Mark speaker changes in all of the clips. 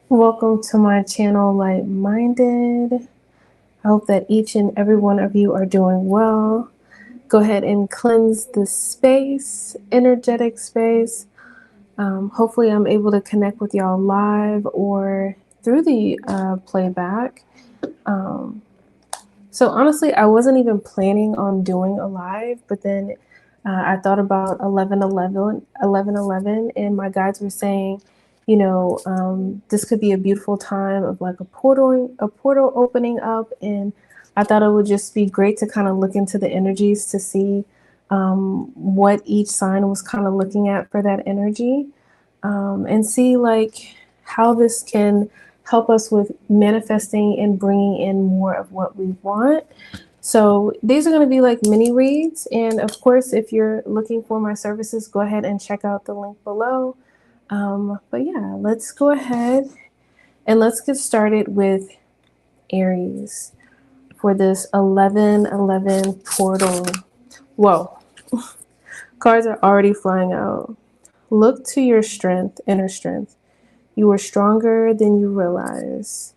Speaker 1: Welcome to my channel, LightMinded. I hope that each and every one of you are doing well. Go ahead and cleanse the space, energetic space. Hopefully, I'm able to connect with y'all live or through the playback. Um, so, honestly, I wasn't even planning on doing a live, but then I thought about 11/11, and my guides were saying, this could be a beautiful time of like a portal opening up, and I thought it would just be great to kind of look into the energies to see what each sign was kind of looking at for that energy, and see like how this can help us with manifesting and bringing in more of what we want. So these are going to be like mini reads. And of course, if you're looking for my services, go ahead and check out the link below. But yeah, let's go ahead and let's get started with Aries for this 11/11 portal. Whoa, cards are already flying out. Look to your strength, inner strength. You are stronger than you realize.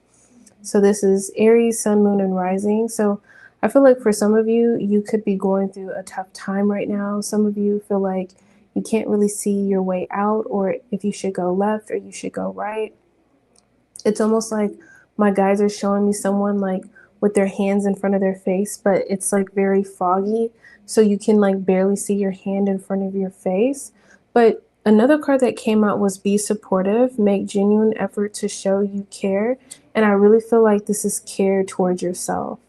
Speaker 1: So this is Aries, Sun, Moon, and Rising. So I feel like for some of you, you could be going through a tough time right now. Some of you feel like you can't really see your way out, or if you should go left or you should go right. It's almost like my guides are showing me someone like with their hands in front of their face, but it's like very foggy. So you can like barely see your hand in front of your face. But another card that came out was be supportive, make genuine effort to show you care. And I really feel like this is care towards yourself.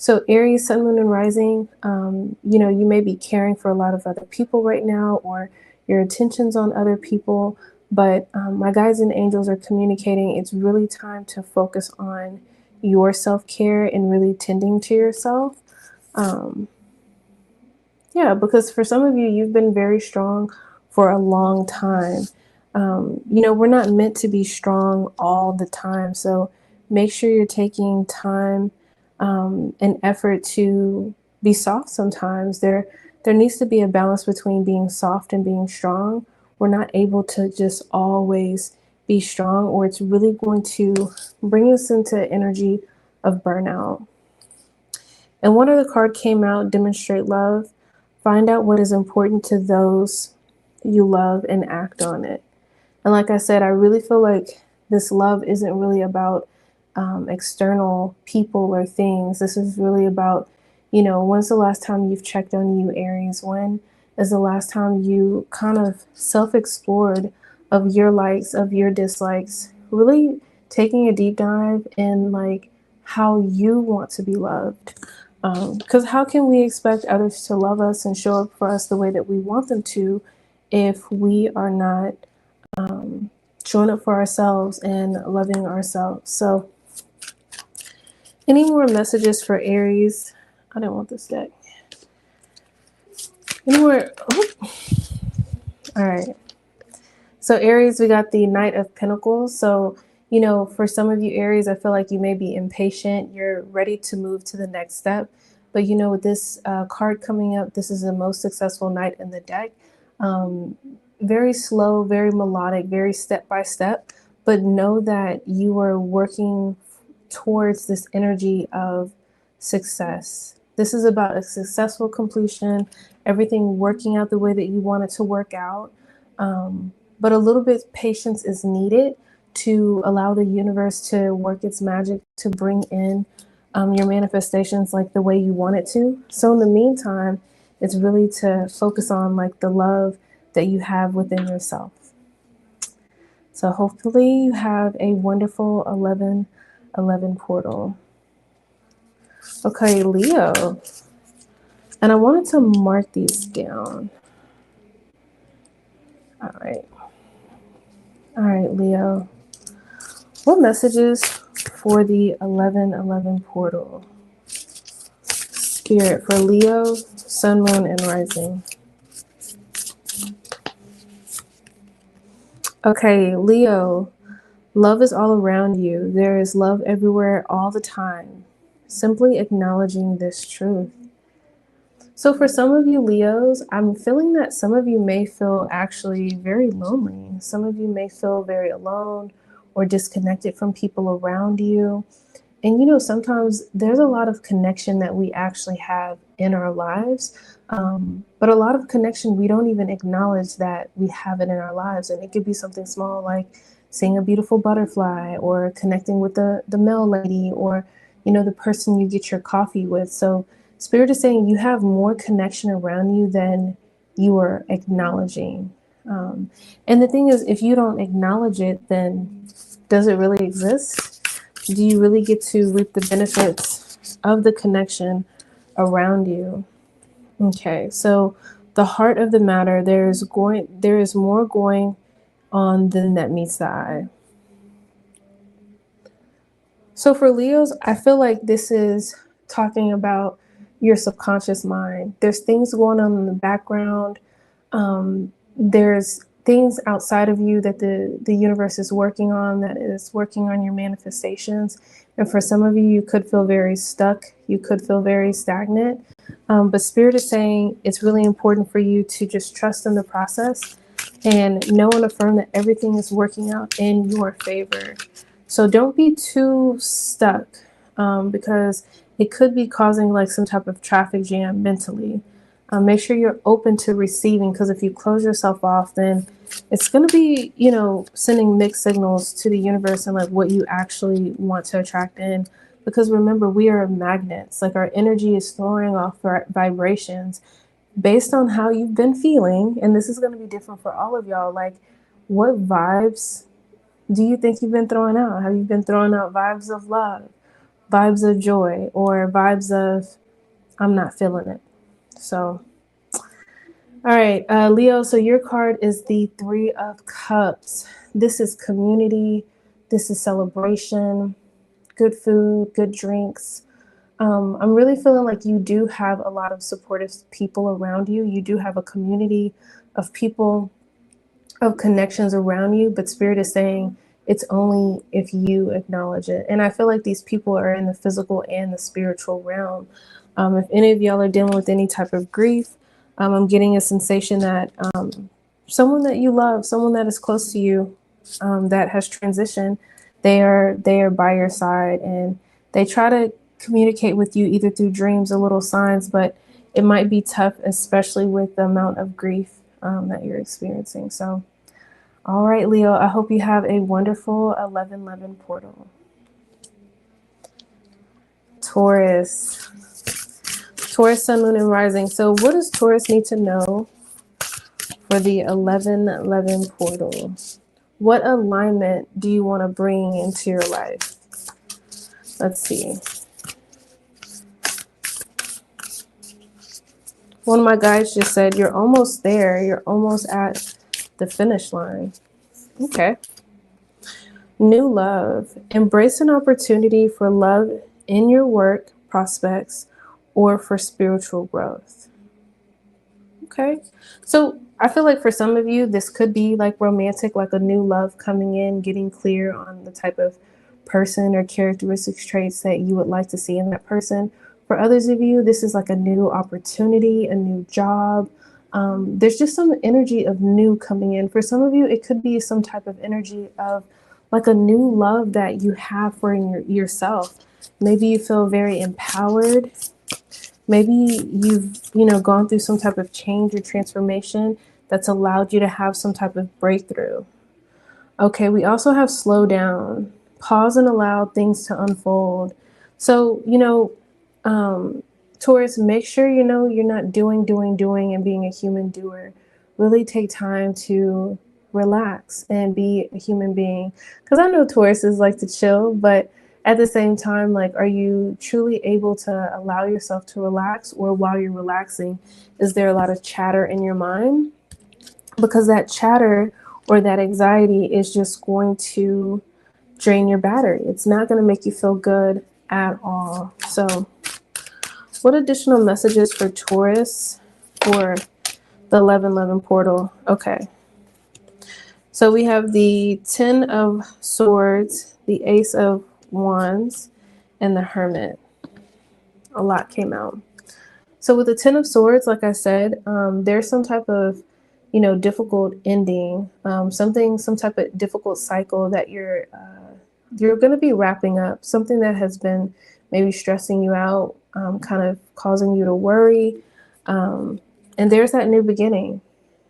Speaker 1: So Aries, Sun, Moon, and Rising, you may be caring for a lot of other people right now, or your attention's on other people. But my guides and angels are communicating. It's really time to focus on your self-care and really tending to yourself. Um, yeah, because for some of you, you've been very strong for a long time. We're not meant to be strong all the time. So make sure you're taking time and effort to be soft sometimes. There needs to be a balance between being soft and being strong. We're not able to just always be strong, or it's really going to bring us into energy of burnout. And one other card came out, demonstrate love. Find out what is important to those you love and act on it. And like I said, I really feel like this love isn't really about external people or things. This is really about, when's the last time you've checked on you, Aries? When is the last time you kind of self-explored of your likes, of your dislikes, really taking a deep dive in like how you want to be loved? Because how can we expect others to love us and show up for us the way that we want them to if we are not showing up for ourselves and loving ourselves? So, any more messages for Aries? I didn't want this deck. Any more? Oh. All right. So, Aries, we got the Knight of Pentacles. So, for some of you, Aries, I feel like you may be impatient. You're ready to move to the next step. But, with this card coming up, this is the most successful knight in the deck. Very slow, very melodic, very step by step. But know that you are working towards this energy of success. This is about a successful completion, everything working out the way that you want it to work out. But a little bit of patience is needed to allow the universe to work its magic to bring in your manifestations like the way you want it to. So in the meantime, it's really to focus on like the love that you have within yourself. So hopefully you have a wonderful 11/11 portal. Okay, Leo. And I wanted to mark these down. All right. All right, Leo. What messages for the 11/11 portal? Spirit for Leo, Sun, Moon, and Rising. Okay, Leo. Love is all around you. There is love everywhere all the time. Simply acknowledging this truth. So for some of you Leos, I'm feeling that some of you may feel actually very lonely. Some of you may feel very alone, or disconnected from people around you. And sometimes there's a lot of connection that we actually have in our lives, but a lot of connection we don't even acknowledge that we have it in our lives. And it could be something small like seeing a beautiful butterfly, or connecting with the mail lady, or the person you get your coffee with. So Spirit is saying you have more connection around you than you are acknowledging. And the thing is, if you don't acknowledge it, then does it really exist? Do you really get to reap the benefits of the connection around you? Okay, so the heart of the matter, there is more going on than that meets the eye. So for Leos, I feel like this is talking about your subconscious mind. There's things going on in the background. There's things outside of you that the universe is working on, that is working on your manifestations. And for some of you, you could feel very stuck. You could feel very stagnant. But Spirit is saying it's really important for you to just trust in the process and know and affirm that everything is working out in your favor. So don't be too stuck, because it could be causing like some type of traffic jam mentally. Make sure you're open to receiving, because if you close yourself off, then it's going to be, sending mixed signals to the universe and like what you actually want to attract in. Because remember, we are magnets. Like our energy is throwing off vibrations based on how you've been feeling. And this is going to be different for all of y'all. Like, what vibes do you think you've been throwing out? Have you been throwing out vibes of love, vibes of joy, or vibes of I'm not feeling it? So, all right, Leo, so your card is the Three of Cups. This is community. This is celebration, good food, good drinks. I'm really feeling like you do have a lot of supportive people around you. You do have a community of people, of connections around you, but Spirit is saying it's only if you acknowledge it. And I feel like these people are in the physical and the spiritual realm. If any of y'all are dealing with any type of grief, I'm getting a sensation that someone that you love, someone that is close to you, that has transitioned, they are by your side, and they try to communicate with you either through dreams or little signs, but it might be tough, especially with the amount of grief that you're experiencing. So, all right, Leo, I hope you have a wonderful 11/11 portal. Taurus, Sun, Moon, and Rising. So what does Taurus need to know for the 11/11 portal? What alignment do you want to bring into your life? Let's see. One of my guides just said, you're almost there. You're almost at the finish line. Okay. New love. Embrace an opportunity for love in your work prospects or for spiritual growth. Okay. So I feel like for some of you, this could be like romantic, like a new love coming in, getting clear on the type of person or characteristics, traits that you would like to see in that person. For others of you, this is like a new opportunity, a new job. There's just some energy of new coming in. For some of you, it could be some type of energy of like a new love that you have for yourself. Maybe you feel very empowered. Maybe you've gone through some type of change or transformation that's allowed you to have some type of breakthrough. Okay, we also have slow down, pause and allow things to unfold. So, Taurus, make sure you're not doing and being a human doer. Really take time to relax and be a human being. Because I know Tauruses like to chill, but at the same time, like, are you truly able to allow yourself to relax? Or while you're relaxing, is there a lot of chatter in your mind? Because that chatter or that anxiety is just going to drain your battery. It's not going to make you feel good at all. So what additional messages for Taurus for the 11/11 portal? Okay. So we have the 10 of Swords, the Ace of Wands, and the Hermit. A lot came out. So with the 10 of Swords, like I said, there's some type of difficult ending, some type of difficult cycle that you're going to be wrapping up, something that has been maybe stressing you out, kind of causing you to worry. Um, and there's that new beginning.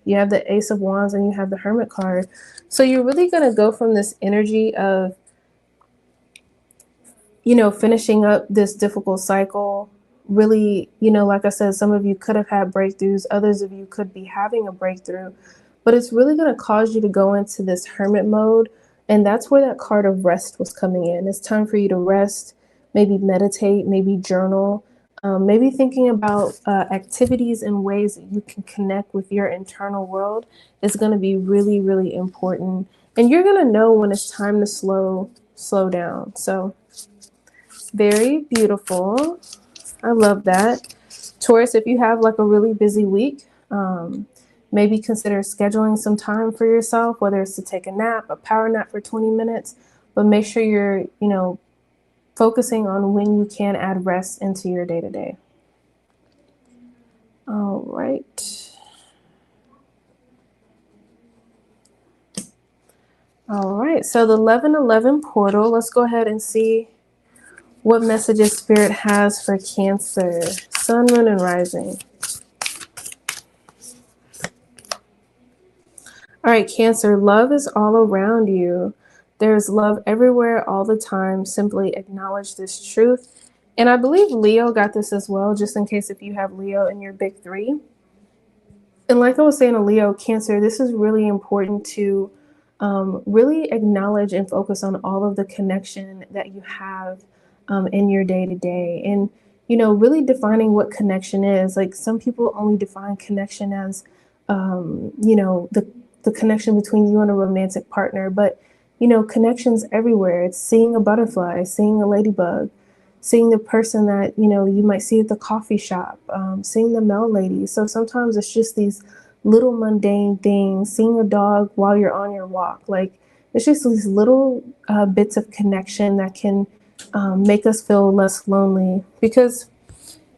Speaker 1: You have the Ace of Wands and you have the Hermit card. So you're really going to go from this energy of, finishing up this difficult cycle. Really, like I said, some of you could have had breakthroughs, others of you could be having a breakthrough, but it's really going to cause you to go into this hermit mode. And that's where that card of rest was coming in. It's time for you to rest, maybe meditate, maybe journal, maybe thinking about activities and ways that you can connect with your internal world is going to be really, really important. And you're going to know when it's time to slow down. So very beautiful. I love that. Taurus, if you have like a really busy week, maybe consider scheduling some time for yourself, whether it's to take a nap, a power nap for 20 minutes, but make sure you're, focusing on when you can add rest into your day to day. All right. All right. So the 1111 portal, let's go ahead and see what messages Spirit has for Cancer, Sun, Moon, and Rising. All right, Cancer, love is all around you. There's love everywhere all the time. Simply acknowledge this truth. And I believe Leo got this as well, just in case if you have Leo in your big three. And like I was saying to Leo, Cancer, this is really important to really acknowledge and focus on all of the connection that you have in your day to day. And, really defining what connection is. Like some people only define connection as, the connection between you and a romantic partner. But, connections everywhere. It's seeing a butterfly, seeing a ladybug, seeing the person that you might see at the coffee shop, seeing the mail lady. So sometimes it's just these little mundane things, seeing a dog while you're on your walk. Like it's just these little bits of connection that can make us feel less lonely, because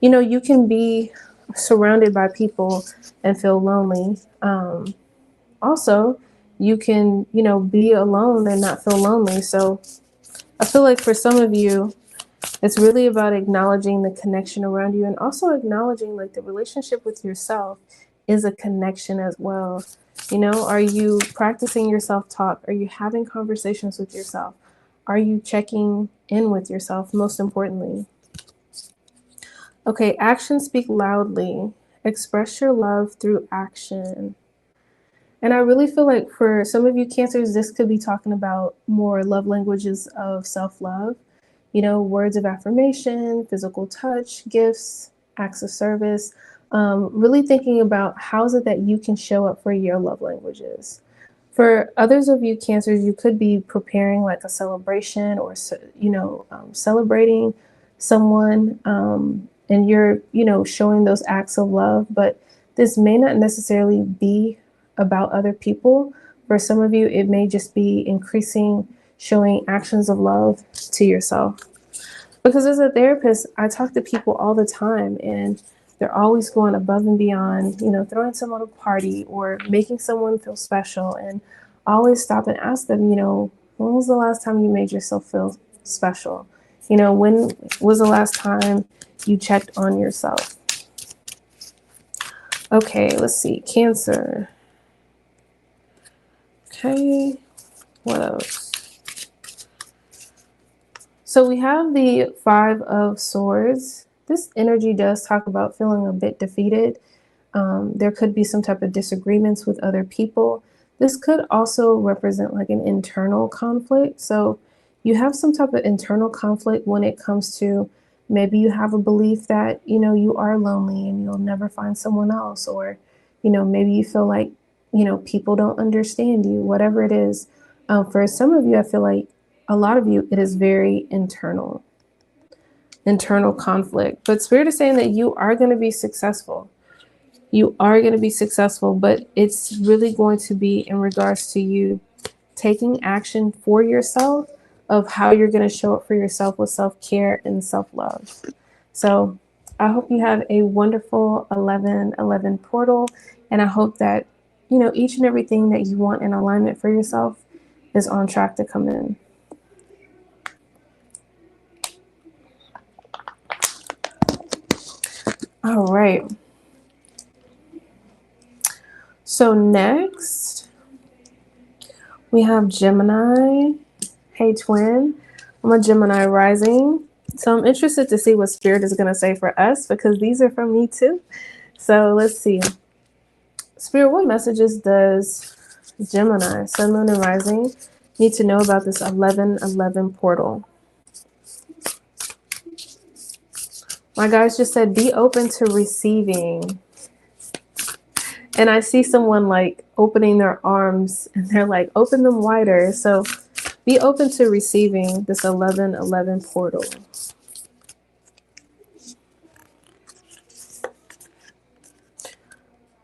Speaker 1: you can be surrounded by people and feel lonely. Also, you can be alone and not feel lonely. So I feel like for some of you, it's really about acknowledging the connection around you, and also acknowledging like the relationship with yourself is a connection as well. Are you practicing your self-talk? Are you having conversations with yourself? Are you checking in with yourself, most importantly? Okay, actions speak loudly. Express your love through action. And I really feel like for some of you Cancers, this could be talking about more love languages of self-love. Words of affirmation, physical touch, gifts, acts of service. Really thinking about how is it that you can show up for your love languages. For others of you Cancers, you could be preparing like a celebration or, celebrating someone, and you're, showing those acts of love. But this may not necessarily be about other people. For some of you, it may just be showing actions of love to yourself. Because as a therapist, I talk to people all the time, and they're always going above and beyond, throwing someone a party or making someone feel special. And I always stop and ask them, when was the last time you made yourself feel special? When was the last time you checked on yourself? Okay, let's see. Cancer. Okay, what else? So we have the Five of Swords. This energy does talk about feeling a bit defeated. There could be some type of disagreements with other people. This could also represent like an internal conflict. So you have some type of internal conflict when it comes to maybe you have a belief that, you are lonely and you'll never find someone else. Or, maybe you feel like, people don't understand you, whatever it is. For some of you, I feel like a lot of you, it is very internal conflict. But Spirit is saying that you are going to be successful. You are going to be successful, but it's really going to be in regards to you taking action for yourself of how you're going to show up for yourself with self-care and self-love. So I hope you have a wonderful 11/11 portal, and I hope that you know, each and everything that you want in alignment for yourself is on track to come in. All right. So next, we have Gemini. Hey, twin. I'm a Gemini rising. So I'm interested to see what Spirit is going to say for us, because these are from me too. So let's see. Spirit, what messages does Gemini, Sun, Moon, and Rising need to know about this 1111 portal? My guys just said, be open to receiving. And I see someone like opening their arms and they're like, open them wider. So be open to receiving this 1111 portal.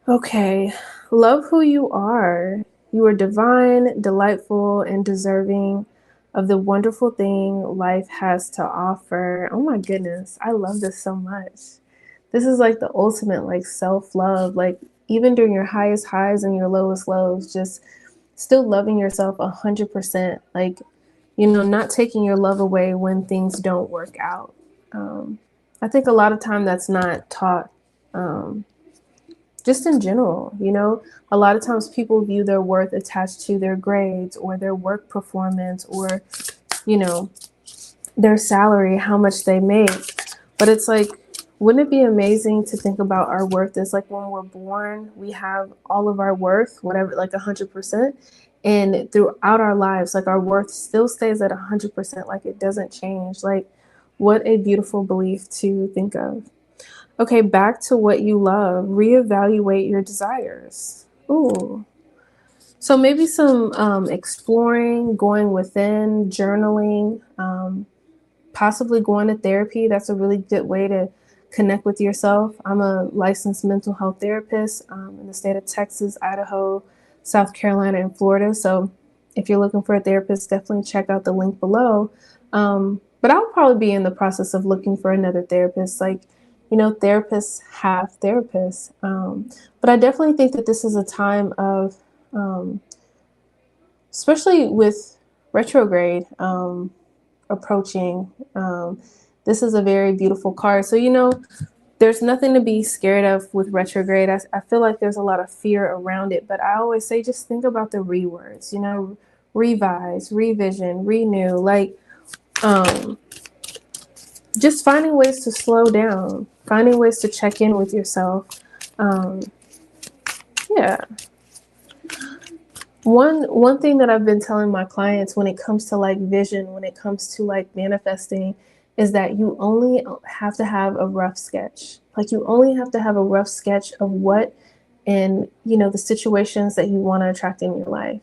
Speaker 1: Okay. Love who you are. You are divine, delightful, and deserving of the wonderful thing life has to offer. Oh my goodness. I love this so much. This is like the ultimate like self-love. Like even during your highest highs and your lowest lows, just still loving yourself 100%. Like, you know, not taking your love away when things don't work out. I think a lot of time that's not taught. Just in general, you know, a lot of times people view their worth attached to their grades or their work performance or, you know, their salary, how much they make. But it's like, wouldn't it be amazing to think about our worth as like when we're born, we have all of our worth, whatever, like 100%. And throughout our lives, like our worth still stays at 100%, like it doesn't change. Like, what a beautiful belief to think of. Okay, back to what you love. Reevaluate your desires. Ooh. So maybe some exploring, going within, journaling, possibly going to therapy. That's a really good way to connect with yourself. I'm a licensed mental health therapist in the state of Texas, Idaho, South Carolina, and Florida. So if you're looking for a therapist, definitely check out the link below. But I'll probably be in the process of looking for another therapist. Like, you know, therapists have therapists. But I definitely think that this is a time of, especially with retrograde, approaching. This is a very beautiful card. So, you know, there's nothing to be scared of with retrograde. I feel like there's a lot of fear around it, but I always say just think about the rewords, you know, revise, revision, renew, like just finding ways to slow down, finding ways to check in with yourself. Yeah. One thing that I've been telling my clients when it comes to like vision, when it comes to like manifesting, is that you only have to have a rough sketch. Like you only have to have a rough sketch of what and you know the situations that you want to attract in your life.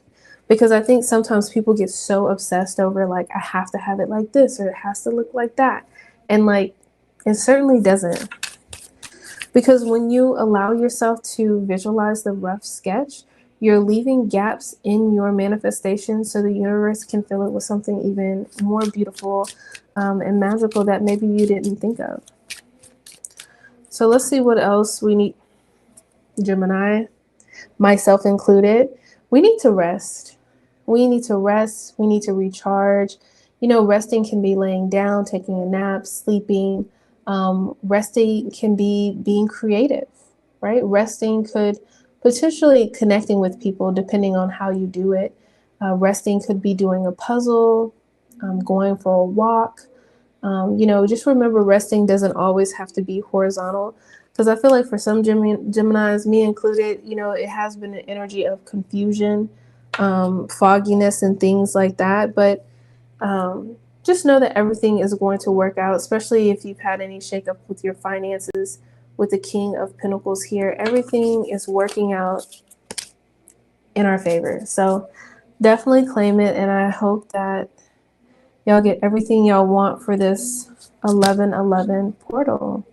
Speaker 1: Because I think sometimes people get so obsessed over like I have to have it like this or it has to look like that. And like it certainly doesn't. Because when you allow yourself to visualize the rough sketch, you're leaving gaps in your manifestation so the universe can fill it with something even more beautiful and magical that maybe you didn't think of. So let's see what else we need. Gemini, myself included, we need to rest. We need to rest. We need to recharge. You know, resting can be laying down, taking a nap, sleeping. Resting can be being creative, right? Resting could potentially connecting with people depending on how you do it. Resting could be doing a puzzle, going for a walk. You know, just remember resting doesn't always have to be horizontal. Because I feel like for some Geminis, me included, you know, it has been an energy of confusion, fogginess, and things like that. But just know that everything is going to work out, especially if you've had any shakeup with your finances, with the King of Pentacles here. Everything is working out in our favor. So definitely claim it. And I hope that y'all get everything y'all want for this 1111 portal.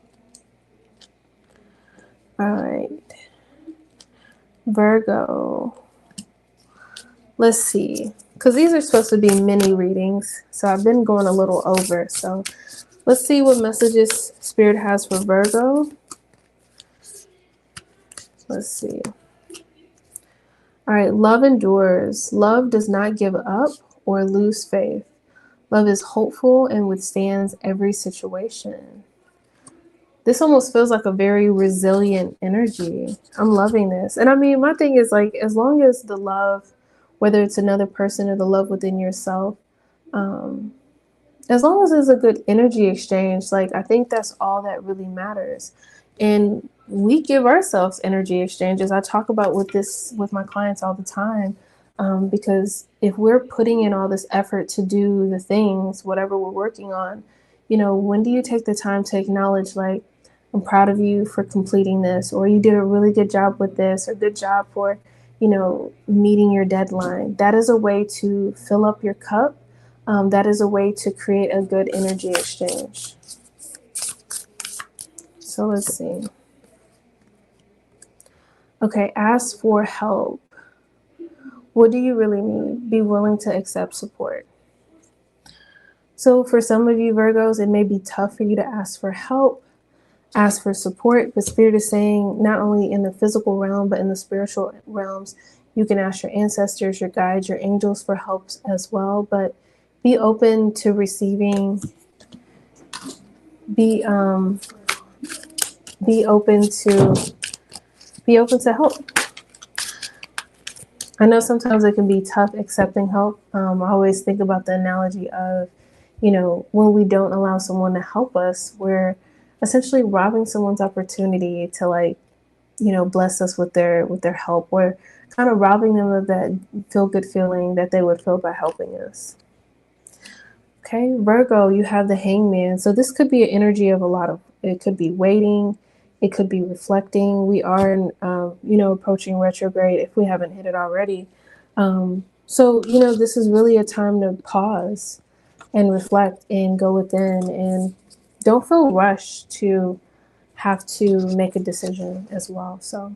Speaker 1: All right. Virgo. Let's see. Because these are supposed to be mini readings. So I've been going a little over. So let's see what messages Spirit has for Virgo. Let's see. All right, love endures. Love does not give up or lose faith. Love is hopeful and withstands every situation. This almost feels like a very resilient energy. I'm loving this. And I mean, my thing is like, as long as the love, whether it's another person or the love within yourself, um, as long as there's a good energy exchange, like I think that's all that really matters. And we give ourselves energy exchanges. I talk about with my clients all the time, because if we're putting in all this effort to do the things, whatever we're working on, when do you take the time to acknowledge, like, I'm proud of you for completing this, or you did a really good job with this, or good job for, meeting your deadline. That is a way to fill up your cup. That is a way to create a good energy exchange. So let's see. Okay, ask for help. What do you really need? Be willing to accept support. So for some of you Virgos, it may be tough for you to ask for help, ask for support, but Spirit is saying not only in the physical realm, but in the spiritual realms, you can ask your ancestors, your guides, your angels for help as well. But be open to receiving. Be be open to help. I know sometimes it can be tough accepting help. I always think about the analogy of, when we don't allow someone to help us, we're essentially robbing someone's opportunity to, like, bless us with their help. We're kind of robbing them of that feel good feeling that they would feel by helping us. Okay, Virgo, you have the Hangman. So this could be an energy of it could be waiting, it could be reflecting. We are, approaching retrograde if we haven't hit it already. So, this is really a time to pause and reflect and go within, and don't feel rushed to have to make a decision as well. So,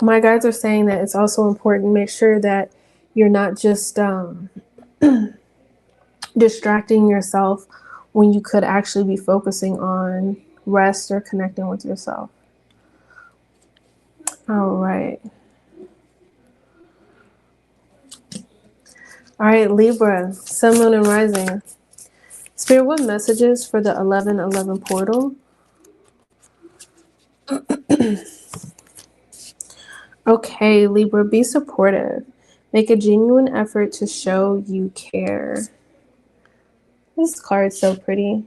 Speaker 1: my guides are saying that it's also important to make sure that you're not just distracting yourself when you could actually be focusing on rest or connecting with yourself. All right. All right, Libra, Sun, Moon, and Rising. Spirit, what messages for the 1111 portal? Okay, Libra, be supportive. Make a genuine effort to show you care. This card's so pretty.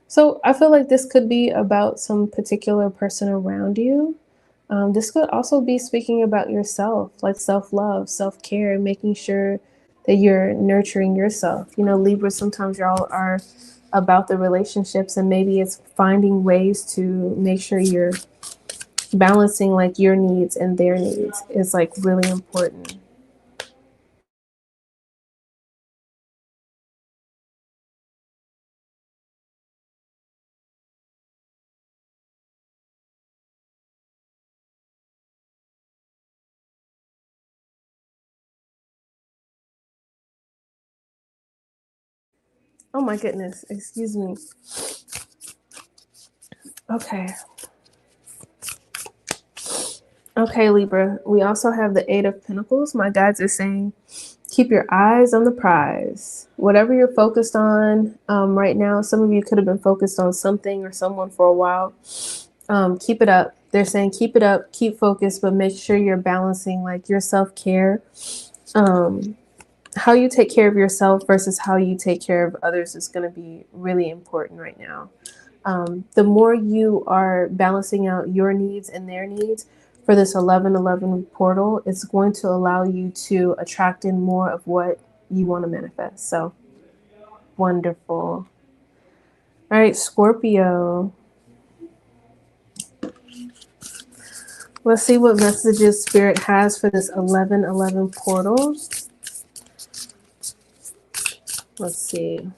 Speaker 1: So I feel like this could be about some particular person around you. This could also be speaking about yourself, like self-love, self-care, making sure that you're nurturing yourself. Libra, sometimes y'all are about the relationships, and maybe it's finding ways to make sure you're balancing, like, your needs and their needs is, like, really important. Oh my goodness, excuse me. Okay. Okay, Libra. We also have the Eight of Pentacles. My guides are saying, keep your eyes on the prize. Whatever you're focused on right now, some of you could have been focused on something or someone for a while. Keep it up. They're saying keep it up, keep focused, but make sure you're balancing, like, your self-care. How you take care of yourself versus how you take care of others is going to be really important right now. The more you are balancing out your needs and their needs for this 1111 portal, it's going to allow you to attract in more of what you want to manifest. So wonderful. All right, Scorpio. Let's see what messages Spirit has for this 1111 portal. Let's see.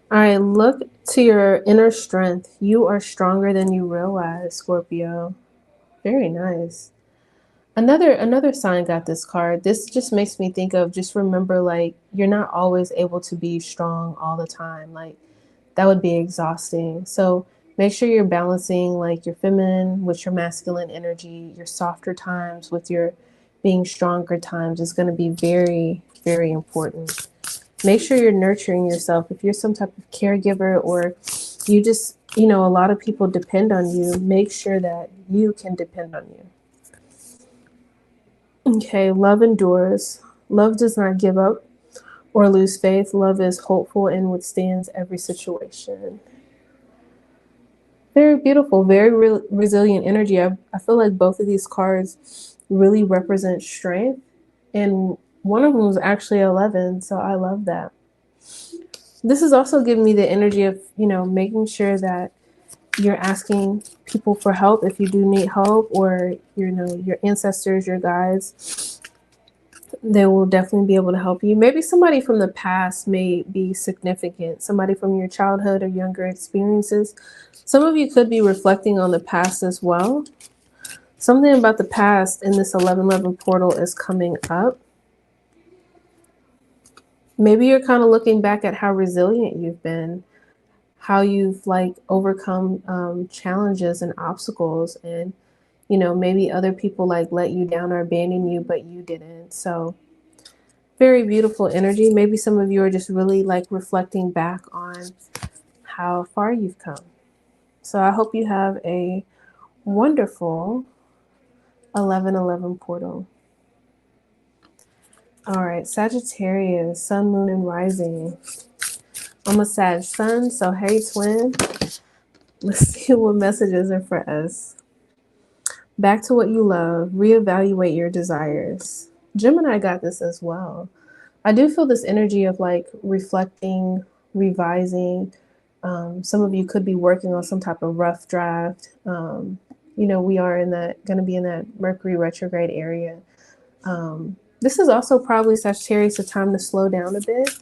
Speaker 1: All right, look to your inner strength. You are stronger than you realize, Scorpio. Very nice. Another sign got this card. This just makes me think of, just remember, like, you're not always able to be strong all the time. Like, that would be exhausting. So Make sure you're balancing like your feminine with your masculine energy, your softer times with your being stronger times is going to be very, very important. Make sure you're nurturing yourself. If you're some type of caregiver or you just, a lot of people depend on you, make sure that you can depend on you. Okay, love endures. Love does not give up or lose faith. Love is hopeful and withstands every situation. Very beautiful, very resilient energy. I feel like both of these cards really represent strength, and one of them was actually 11, so I love that. This is also giving me the energy of, making sure that you're asking people for help if you do need help, or, your ancestors, your guides, they will definitely be able to help you. Maybe somebody from the past may be significant, somebody from your childhood or younger experiences. Some of you could be reflecting on the past as well. Something about the past in this 1111 portal is coming up. Maybe you're kind of looking back at how resilient you've been, how you've like overcome challenges and obstacles, and maybe other people like let you down or abandon you, but you didn't. So very beautiful energy. Maybe some of you are just really like reflecting back on how far you've come. So I hope you have a wonderful 1111 portal. All right, Sagittarius, Sun, Moon, and Rising. I'm a Sag Sun, so hey, twin. Let's see what messages are for us. Back to what you love. Reevaluate your desires. Gemini got this as well. I do feel this energy of like reflecting, revising. Some of you could be working on some type of rough draft. We are going to be in that Mercury retrograde area. This is also probably Sagittarius, a time to slow down a bit.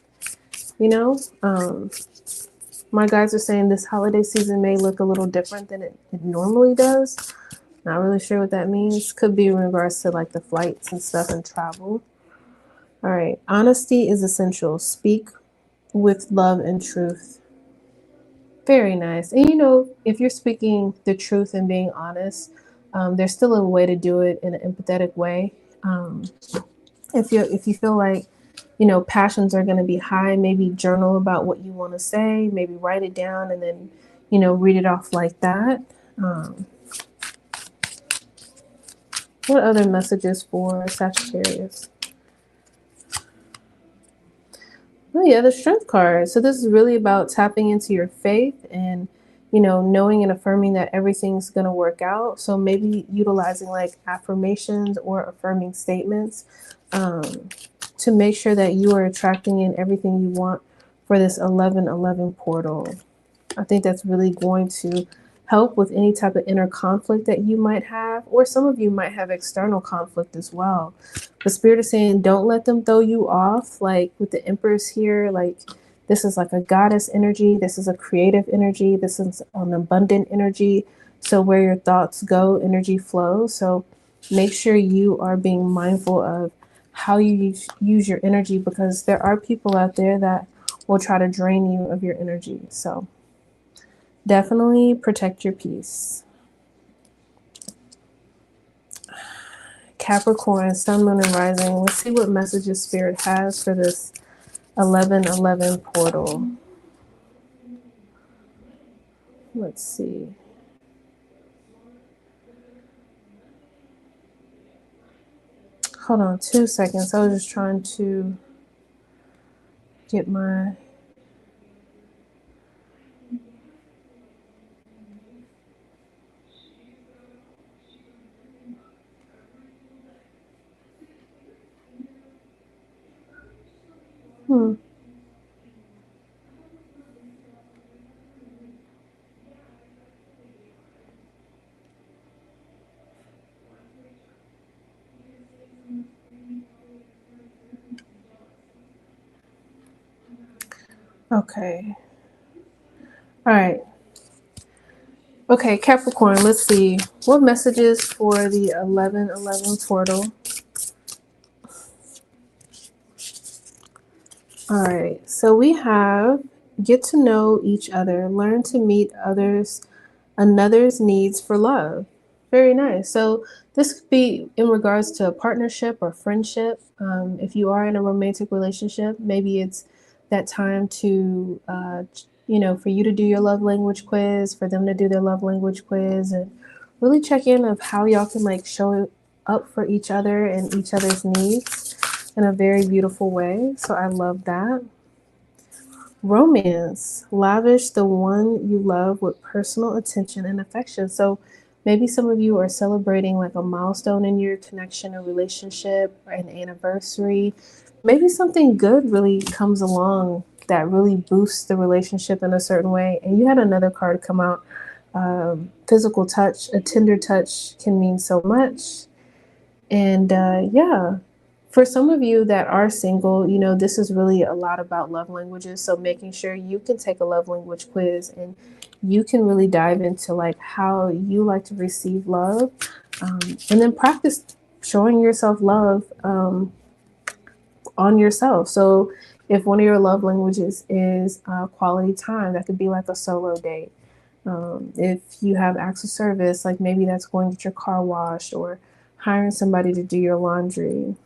Speaker 1: My guides are saying this holiday season may look a little different than it normally does. Not really sure what that means. Could be in regards to like the flights and stuff and travel. All right. Honesty is essential. Speak with love and truth. Very nice. And if you're speaking the truth and being honest, there's still a way to do it in an empathetic way. If you feel like passions are going to be high, maybe journal about what you want to say, maybe write it down and then read it off like that. What other messages for Sagittarius? Oh yeah, the Strength card. So this is really about tapping into your faith and knowing and affirming that everything's going to work out. So maybe utilizing like affirmations or affirming statements to make sure that you are attracting in everything you want for this 1111 portal. I think that's really going to help with any type of inner conflict that you might have, or some of you might have external conflict as well. The Spirit is saying, don't let them throw you off. Like with the Empress here, like this is like a goddess energy. This is a creative energy. This is an abundant energy. So where your thoughts go, energy flows. So make sure you are being mindful of how you use your energy, because there are people out there that will try to drain you of your energy. So definitely protect your peace. Capricorn, Sun, Moon, and Rising. Let's see what messages Spirit has for this 1111 portal. Let's see. Hold on 2 seconds. I was just trying to get my... Okay. All right. Okay, Capricorn, let's see. What messages for the 1111 portal? All right. So we have get to know each other, learn to meet others another's needs for love. Very nice. So this could be in regards to a partnership or friendship. If you are in a romantic relationship, maybe it's that time to, for you to do your love language quiz, for them to do their love language quiz, and really check in of how y'all can like show up for each other and each other's needs in a very beautiful way. So I love that. Romance, lavish the one you love with personal attention and affection. So maybe some of you are celebrating like a milestone in your connection or relationship, or an anniversary. Maybe something good really comes along that really boosts the relationship in a certain way. And you had another card come out. Physical touch, a tender touch can mean so much. And yeah, for some of you that are single, this is really a lot about love languages. So making sure you can take a love language quiz and you can really dive into like how you like to receive love, and then practice showing yourself love on yourself. So if one of your love languages is quality time, that could be like a solo date. If you have acts of service, like maybe that's going to get your car washed or hiring somebody to do your laundry.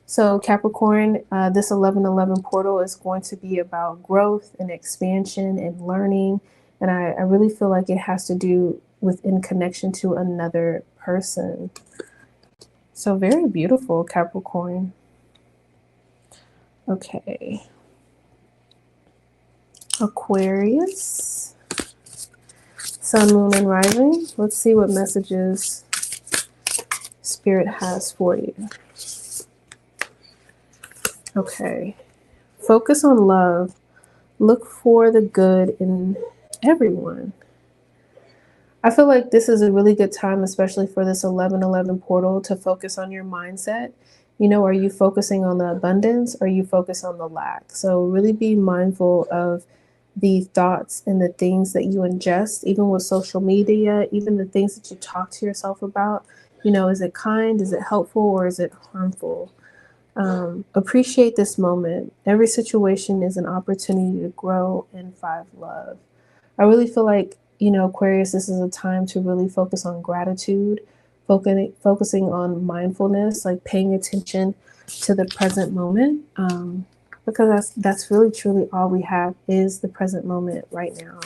Speaker 1: So Capricorn, this 1111 portal is going to be about growth and expansion and learning. And I really feel like it has to do with in connection to another person. So very beautiful, Capricorn. Okay. Aquarius, Sun, Moon, and Rising. Let's see what messages Spirit has for you. Okay. Focus on love. Look for the good in everyone. I feel like this is a really good time, especially for this 1111 portal, to focus on your mindset. Are you focusing on the abundance or are you focus on the lack? So really be mindful of the thoughts and the things that you ingest, even with social media, even the things that you talk to yourself about. Is it kind? Is it helpful? Or is it harmful? Appreciate this moment. Every situation is an opportunity to grow and find love. I really feel like, Aquarius, this is a time to really focus on gratitude, focusing on mindfulness, like paying attention to the present moment, because that's really truly all we have is the present moment right now.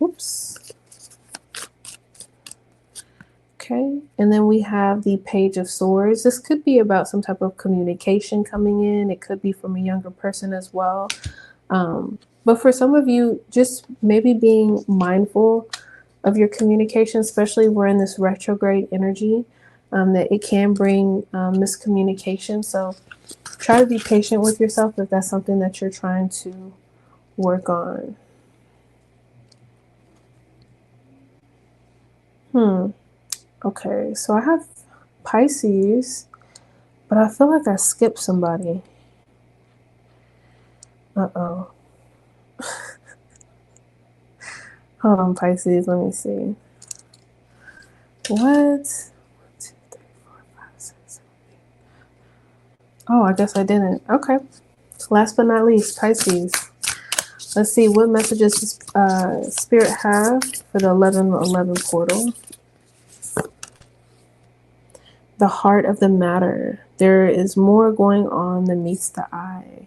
Speaker 1: Oops. Okay, and then we have the Page of Swords. This could be about some type of communication coming in. It could be from a younger person as well. But for some of you, just maybe being mindful of your communication, especially we're in this retrograde energy, that it can bring miscommunication. So try to be patient with yourself if that's something that you're trying to work on. Okay, so I have Pisces, but I feel like I skipped somebody. Uh-oh. Hold on, Pisces, let me see. What? 1, 2, 3, 4, 5, 6, 7, 8. Oh, I guess I didn't. Okay. Last but not least, Pisces. Let's see, what messages does Spirit have for the 1111 portal? The heart of the matter. There is more going on than meets the eye.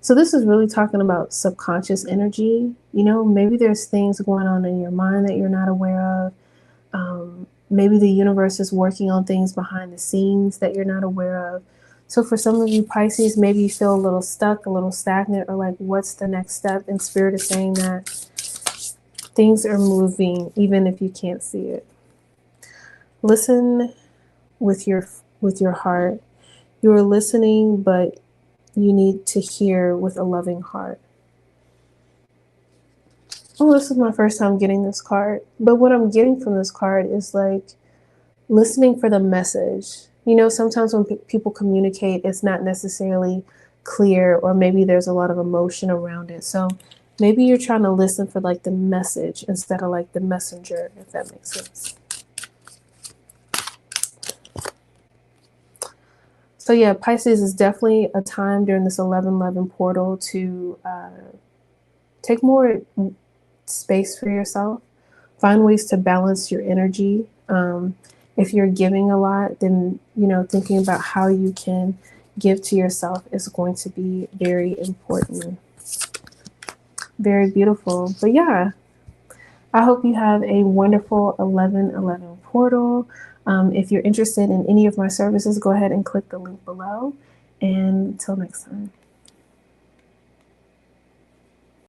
Speaker 1: So this is really talking about subconscious energy. Maybe there's things going on in your mind that you're not aware of. Maybe the universe is working on things behind the scenes that you're not aware of. So for some of you Pisces, maybe you feel a little stuck, a little stagnant, or like, what's the next step? And Spirit is saying that things are moving, even if you can't see it. Listen with your heart. You are listening, but you need to hear with a loving heart. Oh, this is my first time getting this card. But what I'm getting from this card is like listening for the message. Sometimes when people communicate, it's not necessarily clear, or maybe there's a lot of emotion around it. So maybe you're trying to listen for like the message instead of like the messenger, if that makes sense. So yeah, Pisces is definitely a time during this 1111 portal to take more space for yourself. Find ways to balance your energy. If you're giving a lot, then, thinking about how you can give to yourself is going to be very important. Very beautiful. But yeah, I hope you have a wonderful 11/11 portal. If you're interested in any of my services, go ahead and click the link below. And until next time.